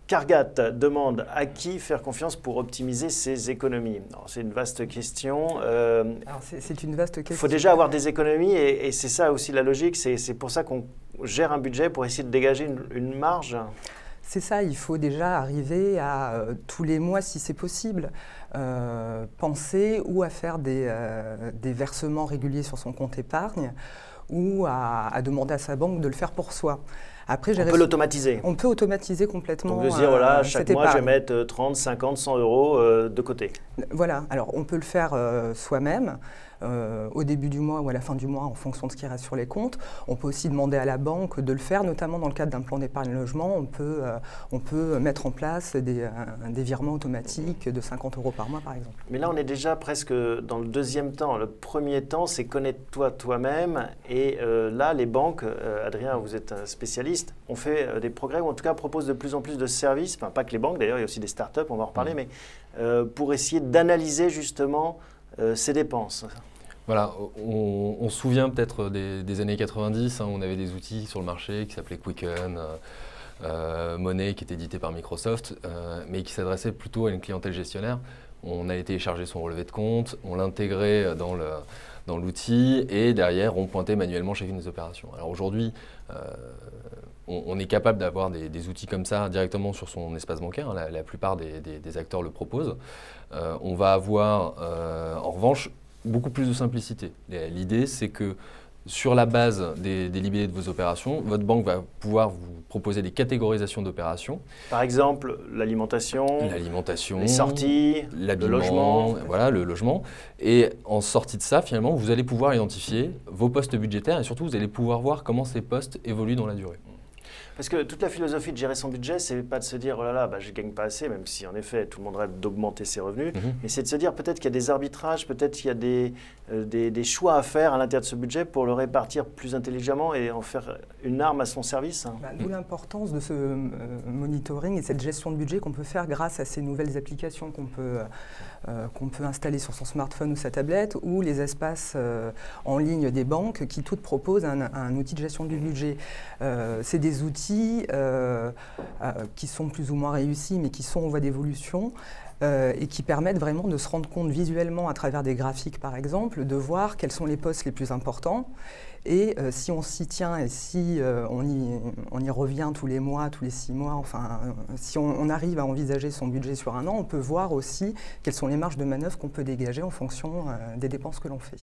Cargat demande à qui faire confiance pour optimiser ses économies. C'est une vaste question. C'est une vaste question. Il faut déjà avoir des économies et c'est ça aussi la logique. C'est pour ça qu'on gère un budget pour essayer de dégager une marge. C'est ça, il faut déjà arriver à, tous les mois, si c'est possible, penser ou à faire des versements réguliers sur son compte épargne ou à demander à sa banque de le faire pour soi. Après, on peut l'automatiser. On peut automatiser complètement. Donc de se dire, voilà, chaque mois, je vais mettre 30, 50, 100 euros de côté. Voilà, alors on peut le faire soi-même. Au début du mois ou à la fin du mois en fonction de ce qui reste sur les comptes. On peut aussi demander à la banque de le faire, notamment dans le cadre d'un plan d'épargne logement. On peut mettre en place des virements automatiques de 50 euros par mois, par exemple. Mais là, on est déjà presque dans le deuxième temps. Le premier temps, c'est connaître-toi toi-même. Et là, les banques, Adrien, vous êtes un spécialiste, ont fait des progrès, ou en tout cas proposent de plus en plus de services, enfin pas que les banques d'ailleurs, il y a aussi des startups, on va en reparler, mais pour essayer d'analyser justement ces dépenses. Voilà, on se souvient peut-être des années 90, on avait des outils sur le marché qui s'appelaient Quicken, Money, qui était édité par Microsoft, mais qui s'adressait plutôt à une clientèle gestionnaire. On allait télécharger son relevé de compte, on l'intégrait dans l'outil et derrière on pointait manuellement chacune des opérations. Alors aujourd'hui, on est capable d'avoir des outils comme ça directement sur son espace bancaire, la plupart des acteurs le proposent. On va avoir en revanche beaucoup plus de simplicité. L'idée, c'est que sur la base des libellés de vos opérations, votre banque va pouvoir vous proposer des catégorisations d'opérations. Par exemple, l'alimentation, les sorties, le logement. Voilà, le logement. Et en sortie de ça, finalement, vous allez pouvoir identifier vos postes budgétaires et surtout, vous allez pouvoir voir comment ces postes évoluent dans la durée. Parce que toute la philosophie de gérer son budget, c'est pas de se dire « oh là là, je ne gagne pas assez », même si en effet tout le monde rêve d'augmenter ses revenus, mais c'est de se dire peut-être qu'il y a des arbitrages, peut-être qu'il y a des choix à faire à l'intérieur de ce budget pour le répartir plus intelligemment et en faire une arme à son service. D'où l'importance de ce monitoring et cette gestion de budget qu'on peut faire grâce à ces nouvelles applications qu'on peut installer sur son smartphone ou sa tablette, ou les espaces en ligne des banques qui toutes proposent un outil de gestion du budget. C'est des outils qui sont plus ou moins réussis, mais qui sont en voie d'évolution et qui permettent vraiment de se rendre compte visuellement à travers des graphiques, par exemple, de voir quels sont les postes les plus importants. Et si on s'y tient et si on y revient tous les mois, tous les 6 mois, enfin, si on arrive à envisager son budget sur un an, on peut voir aussi quelles sont les marges de manœuvre qu'on peut dégager en fonction des dépenses que l'on fait.